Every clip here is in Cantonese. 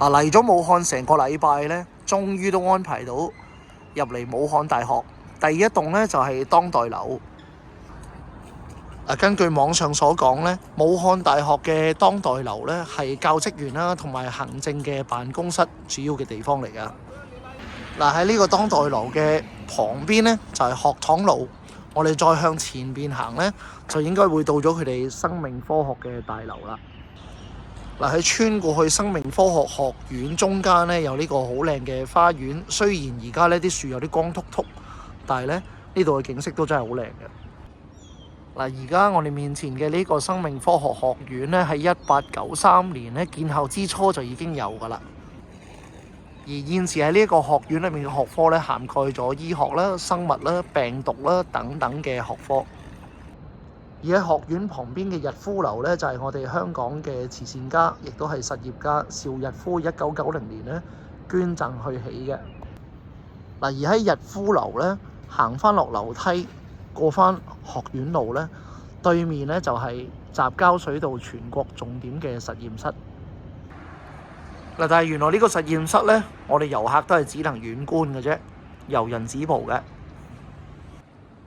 嚟咗武漢成個禮拜咧，終於都安排到入嚟武漢大學。第一棟咧就係當代樓。根據網上所講咧，武漢大學嘅當代樓咧係教職員啦同埋行政嘅辦公室主要嘅地方嚟㗎。喺呢個當代樓嘅旁邊咧就係學堂路，我哋再向前邊行咧就應該會到咗佢哋生命科學嘅大樓啦。喺穿過去生命科學學院中間咧有呢個好靚嘅花園，雖然而家呢啲樹有啲光禿禿，但係咧呢度嘅景色都真係好靚嘅。而家我哋面前嘅呢個生命科學學院咧，喺1893年咧建校之初就已經有㗎啦。而現時喺呢一個學院裏面嘅學科咧，涵蓋咗醫學啦、生物啦、病毒啦等等嘅學科。而喺學院旁邊嘅逸夫樓咧，就係我哋香港嘅慈善家，亦都係實業家邵逸夫1990年咧捐贈去起嘅。而喺逸夫樓咧，行翻落樓梯，過翻學院路咧，對面咧就係集膠水道全國重點嘅實驗室。但係原來呢個實驗室咧，我哋遊客都係只能遠觀嘅啫，遊人止步嘅。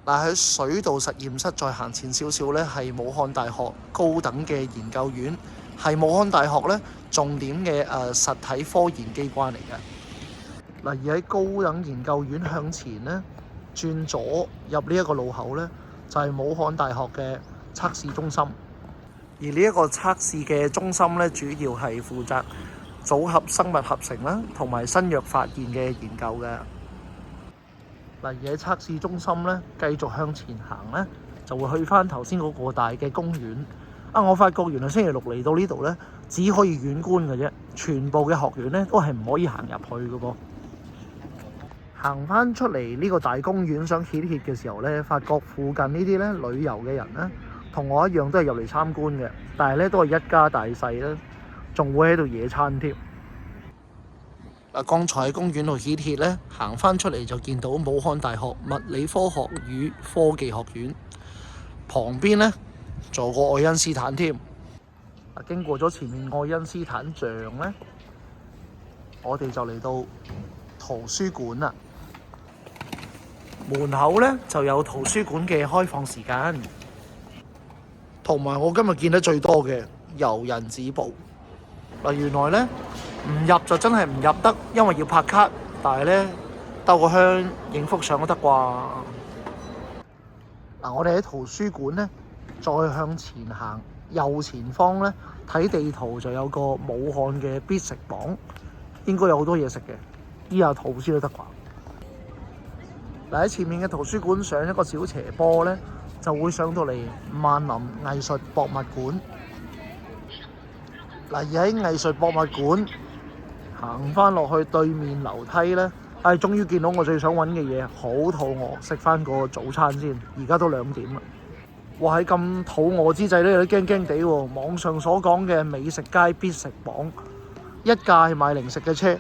喺水道實驗室再行前少少咧，係武漢大學高等嘅研究院，係武漢大學咧重點嘅實體科研機關嚟嘅。而喺高等研究院向前咧，轉左入呢一個路口咧，就係武漢大學嘅測試中心。而呢一個測試嘅中心咧，主要係負責組合生物合成啦，同埋新藥發現嘅研究嘅。而喺測試中心咧，繼續向前行咧，就會去翻頭先嗰個大嘅公園。我發覺原來星期六嚟到呢度咧，只可以遠觀嘅啫，全部嘅學院咧都係唔可以行入去嘅噃。行翻出嚟呢個大公園想歇歇嘅時候咧，發覺附近呢啲咧旅遊嘅人咧，同我一樣都係入嚟參觀嘅，但係咧都係一家大細啦，仲會喺度野餐添。剛才喺公園度歇歇咧，行翻出嚟就見到武漢大學物理科學與科技學院，旁邊咧仲有個愛因斯坦添。經過咗前面愛因斯坦像咧，我哋就嚟到圖書館啦。門口咧就有圖書館嘅開放時間，同埋我今日見得最多嘅遊人止步。原來咧唔入就真係唔入得，因為要拍卡。但係咧兜個香影幅相都得啩。我哋喺圖書館咧再向前行，右前方咧睇地圖就有個武漢嘅必食榜，應該有好多嘢食嘅，依下圖先都得啩。喺前面嘅圖書館上一個小斜坡咧，就會上到嚟萬林藝術博物館。而喺藝術博物館行翻落去對面樓梯咧，終於見到我最想揾嘅嘢，好肚餓，食翻個早餐先。而家都2點啦。喺咁肚餓之際咧，有啲驚驚地喎。網上所講嘅美食街必食榜，一架係賣零食嘅車，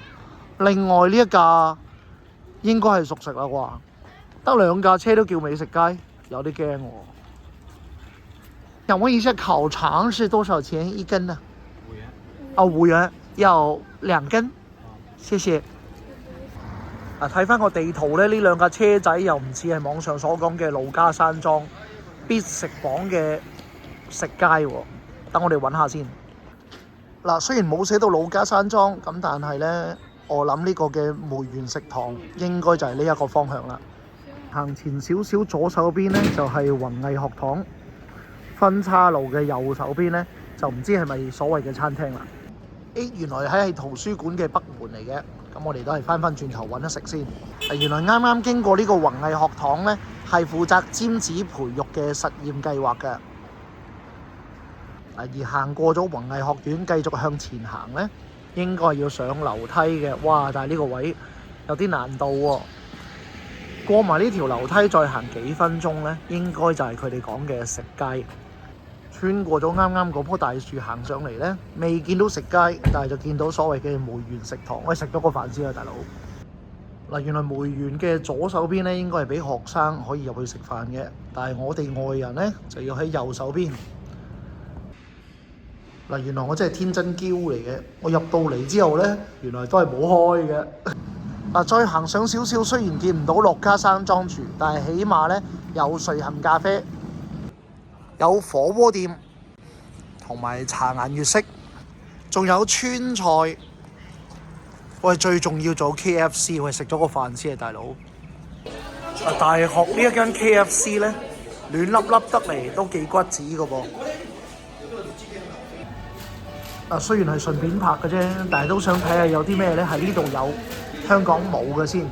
另外呢一架應該係熟食啦啩。得2架車都叫美食街，有啲驚喎。想問一下，烤腸是多少錢1根呢？5元，要2根，謝謝。睇翻個地圖咧，呢2架車仔又唔似係網上所講嘅陸家山莊必食榜嘅食街喎。等我哋揾下先。雖然冇寫到陸家山莊，咁但係咧，我諗呢個嘅梅園食堂應該就係呢一個方向啦。行前少少左手邊咧就係弘毅學堂，分岔路嘅右手邊咧就唔知係咪所謂嘅餐廳啦。原來係圖書館嘅北門嚟嘅，咁我哋都係翻轉頭揾一食先。原來啱啱經過呢個弘毅學堂咧，係負責尖子培育嘅實驗計劃嘅。而行過咗弘毅學院，繼續向前行咧，應該係要上樓梯嘅。哇！但係呢個位有啲難度喎。過埋呢條樓梯再行幾分鐘咧，應該就係佢哋講嘅食街。穿過咗啱啱嗰棵大樹行上嚟咧，未見到食街，但係就見到所謂嘅梅園食堂。食咗個飯先啊，大佬。原來梅園嘅左手邊咧，應該係俾學生可以入去食飯嘅，但係我哋外人咧就要喺右手邊。嗱，原來我真係天真嬌嚟嘅，我入到嚟之後呢，原來都係冇開嘅。嗱，再行上少少，雖然見唔到樂家山莊住，但係起碼呢，有瑞幸咖啡，有火鍋店，同埋茶顏悅色，仲有川菜。喂，最重要做 KFC， 喂，食咗個飯先啊，大佬。大學呢一間 KFC 呢，暖粒粒得嚟都幾骨子㗎噃。雖然係順便拍嘅啫，但係都想睇下有啲咩呢喺呢度有香港冇嘅先。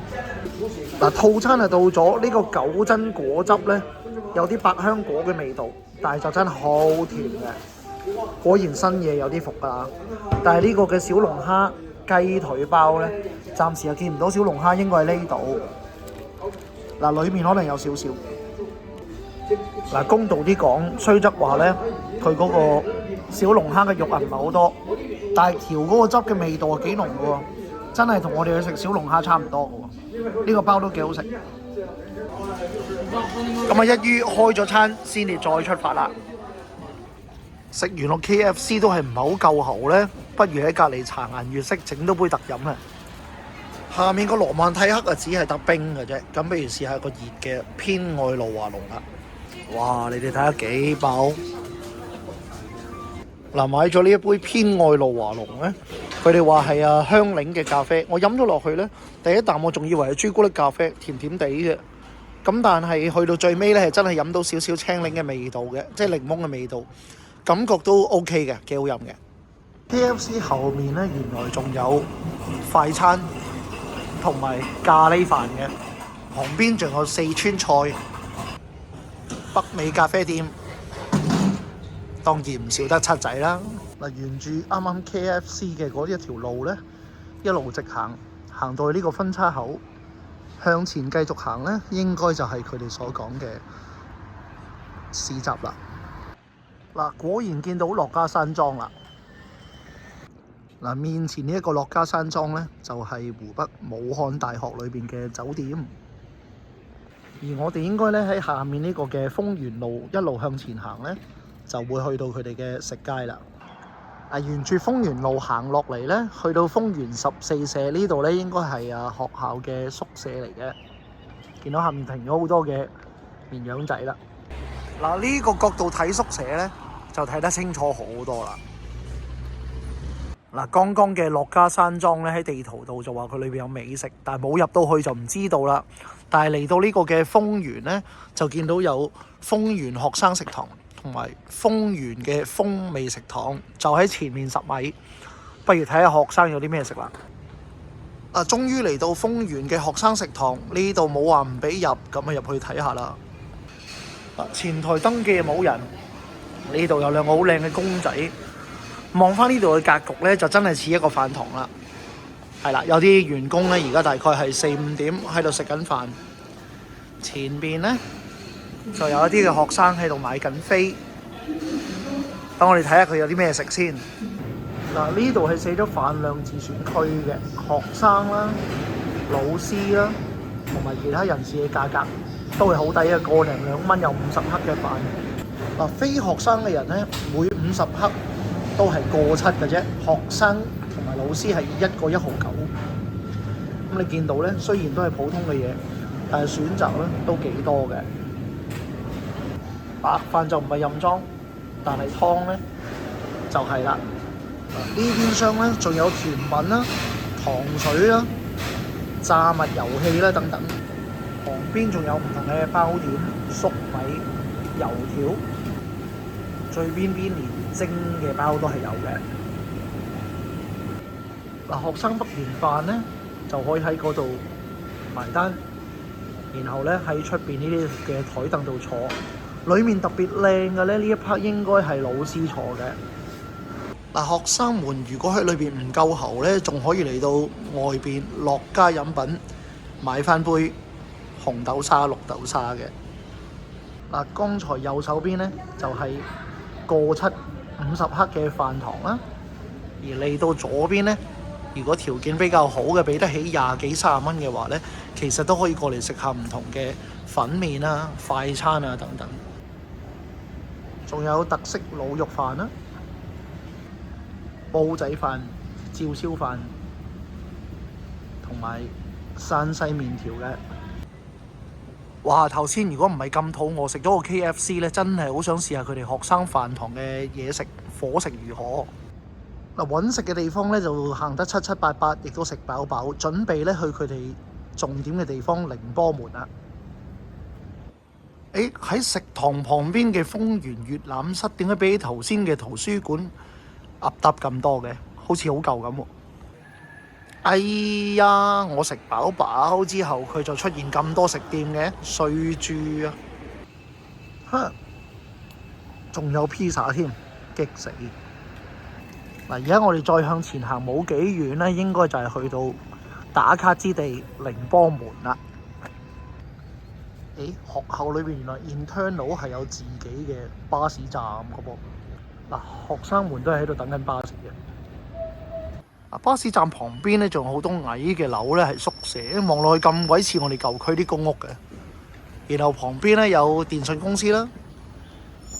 套餐就到咗，呢個九珍果汁呢，有啲百香果嘅味道，但係就真係好甜嘅。果然新嘢有啲伏㗎。但係呢個嘅小龍蝦雞腿包呢，暫時又見唔到小龍蝦，應該喺呢度。裏面可能有少少。公道啲講，雖則話呢，佢嗰個小龍蝦嘅肉唔係好多，但係調嗰個汁嘅味道係幾濃嘅喎，真係同我哋去食小龍蝦差唔多嘅喎。呢個包都幾好食。咁一於開咗餐先至再出發啦。食完個 KFC 都係唔係好夠喉呢，不如喺隔離茶顏悅色整多杯特飲啊！下面個羅曼蒂克啊，只係得冰嘅啫。咁不如試下個熱嘅偏愛露華濃啦。哇！你哋睇下幾飽。買咗呢一杯偏愛露華濃呢，佢哋話係香檸嘅咖啡。我飲咗落去呢，第一啖我仲以為係朱古力咖啡，甜甜地嘅。咁但係去到最尾呢，係真係飲到少少青檸嘅味道嘅，即係檸檬嘅味道，感覺都 OK 嘅，幾好飲嘅。KFC 後面呢，原來仲有快餐同埋咖喱飯嘅，旁邊仲有四川菜、北美咖啡店。當然唔少得七仔啦。沿住啱啱 KFC 嘅嗰一條路呢，一路直行，行到去呢個分叉口，向前繼續行呢，應該就係佢哋所講嘅市集啦。果然見到樂家山莊啦。面前呢一個樂家山莊呢，就係湖北武漢大學裏邊嘅酒店。而我哋應該咧喺下面呢個嘅豐原路一路向前行呢，就會去到佢哋嘅食街啦。沿住豐原路行落嚟呢，去到豐原14社呢度呢，應該係學校嘅宿舍嚟嘅。見到下面停咗好多嘅綿羊仔啦。呢個角度睇宿舍呢，就睇得清楚好多啦。剛剛嘅樂家山莊咧喺地圖度就話佢裏邊有美食，但係冇入到去就唔知道啦。但係嚟到呢個嘅豐原呢，就見到有豐原學生食堂同埋豐原嘅風味食堂，就喺前面10米。不如睇下學生有啲咩食啦。終於嚟到豐原嘅學生食堂，呢度冇話唔俾入，咁啊入去睇下啦。前台登記冇人，呢度有兩個好靚嘅公仔。望翻呢度嘅格局呢，就真係似一個飯堂啦。係啦，有啲員工呢，而家大概係4、5點喺度食緊飯。前邊呢，就有一啲嘅學生喺度買緊飛。等我哋睇下佢有啲咩食先。呢度係寫咗飯量自選區嘅學生啦、老師啦，同埋其他人士嘅價格都係好抵嘅，個零2蚊有50克嘅飯。非學生嘅人呢，每50克都係個7嘅啫，學生同埋老師係1個1毫9。咁你見到呢，雖然都係普通嘅嘢，但係選擇呢都幾多嘅。白飯就唔係任裝，但係湯呢就係啦。呢邊箱呢仲有甜品啦、糖水啦、炸物遊戲啦等等。旁邊仲有唔同嘅包點、粟米、油條。最邊連蒸嘅包都係有嘅。學生畢完飯呢，就可以喺嗰度埋單，然後呢喺出邊呢啲嘅台凳度坐。裡面特別靚嘅呢，呢一 part 應該係老師坐嘅。學生們如果喺裏邊唔夠喉呢，仲可以嚟到外邊樂家飲品買翻杯紅豆沙、綠豆沙嘅。剛才右手邊呢，就係個7 50克嘅飯堂啦，而嚟到左邊呢，如果條件比較好嘅，俾得起20幾30蚊嘅話呢，其實都可以過嚟食下唔同嘅粉麵啊、快餐啊等等，仲有特色滷肉飯啦。煲仔飯、照燒飯同埋山西麵條嘅。哇！頭先如果唔係咁肚餓，食咗個 KFC 咧，真係好想試下佢哋學生飯堂嘅嘢食，伙食如何？嗱，揾食嘅地方咧就行得七七八八，亦都食飽飽，準備咧去佢哋重點嘅地方寧波門啦。喺食堂旁邊嘅豐源閱覽室，點解比起頭先嘅圖書館噏耷咁多嘅？好似好舊咁喎。哎呀！我食飽飽之後，佢就出現咁多食店嘅，衰豬啊！哼，仲有披薩添，激死！嗱，而家我哋再向前行冇幾遠咧，應該就係去到打卡之地寧波門啦。學校裏邊原來 internal 係有自己嘅巴士站嘅噃。嗱，學生們都係喺度等緊巴士嘅。巴士站旁邊咧，仲有好多矮嘅樓咧，係宿舍，望落去咁鬼似我哋舊區啲公屋嘅。然後旁邊咧有電信公司啦、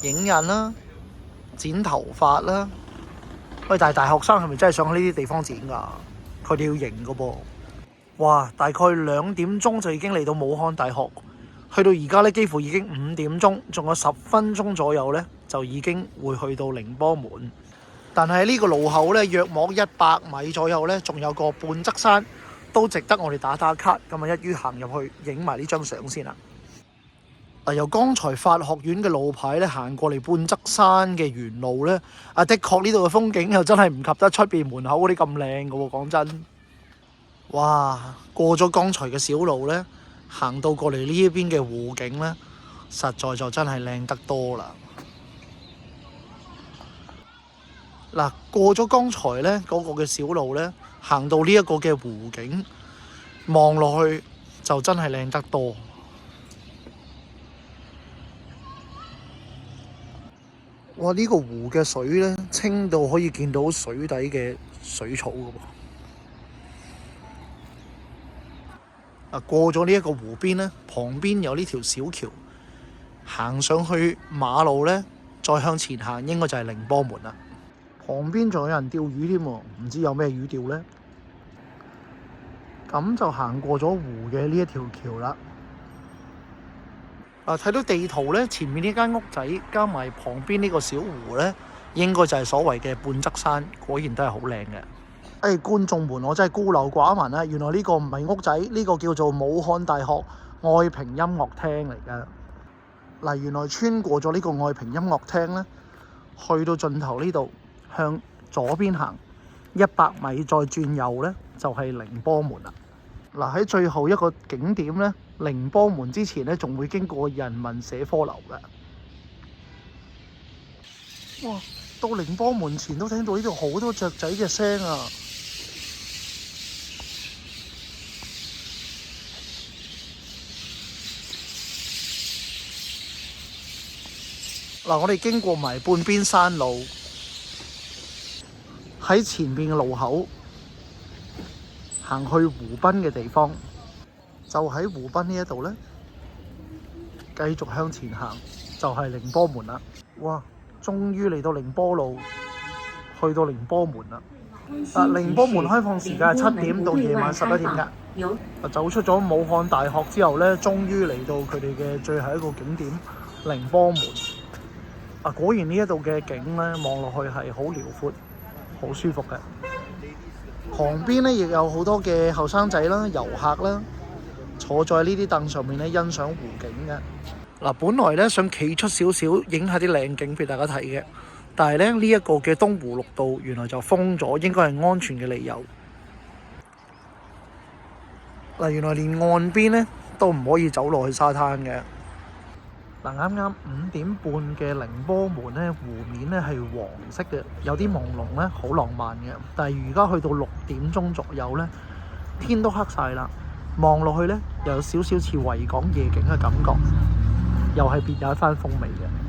影印啦、剪頭髮啦。喂，但係大學生係咪真係想喺呢啲地方剪㗎？佢哋要型㗎噃。哇！大概2點鐘就已經嚟到武漢大學，去到而家咧幾乎已經5點鐘，仲有10分鐘左右咧，就已經會去到寧波門。但係呢個路口咧，約莫100米左右咧，仲有個半側山，都值得我哋打卡。咁啊，一於行入去影埋呢張相先啦。由剛才法學院嘅路牌咧行過嚟半側山嘅原路咧，的確呢度嘅風景又真係唔及得出邊門口嗰啲咁靚嘅喎。講真，哇！過咗剛才嘅小路咧，行到過嚟呢一邊嘅湖景咧，實在就真係靚得多啦。嗱，過咗剛才咧嗰個嘅小路咧，行到呢一個嘅湖景，望落去就真係靚得多。哇！呢個湖嘅水咧，清到可以見到水底嘅水草㗎喎。過咗呢一個湖邊咧，旁邊有呢條小橋，行上去馬路咧，再向前行，應該就係寧波門啦。旁邊仲有人釣魚添喎，唔知有咩魚釣呢？咁就行過咗湖嘅呢一條橋啦。睇到地圖呢，前面呢間屋仔加埋旁邊呢個小湖呢，應該就係所謂嘅半側山，果然都係好靚嘅。觀眾們，我真係孤陋寡聞啦！原來呢個唔係屋仔，呢個叫做武漢大學愛評音樂廳嚟㗎。嗱，原來穿過咗呢個愛評音樂廳呢，去到盡頭呢度，向左邊行100米，再轉右呢，就係寧波門啦。喺最後一個景點呢，寧波門之前呢，仲會經過人民社科樓嘅。哇！到寧波門前都聽到呢度好多雀仔嘅聲啊！我哋經過埋半邊山路，喺前面嘅路口行去湖濱嘅地方，就喺湖濱呢一度呢，繼續向前行就係寧波門啦。哇！終於嚟到寧波路，去到寧波門啦。寧波門開放時間係7點到夜晚11點㗎。走出咗武漢大學之後呢，終於嚟到佢哋嘅最後一個景點寧波門。果然呢一度嘅景呢，望落去係好遼闊、好舒服嘅。旁邊呢亦有好多嘅後生仔啦、遊客啦，坐在呢啲凳上面咧欣賞湖景嘅。本來咧想企出少少影下啲靚景俾大家睇嘅，但係咧呢一個嘅東湖綠道原來就封咗，應該係安全嘅理由。原來連岸邊咧都唔可以走落去沙灘嘅。啱啱5點半嘅寧波門咧，湖面咧係黃色嘅，有啲朦朧咧，好浪漫嘅。但係而家去到6點鐘左右咧，天都黑晒啦，望落去咧又有少少似維港夜景嘅感覺，又係別有一番風味嘅。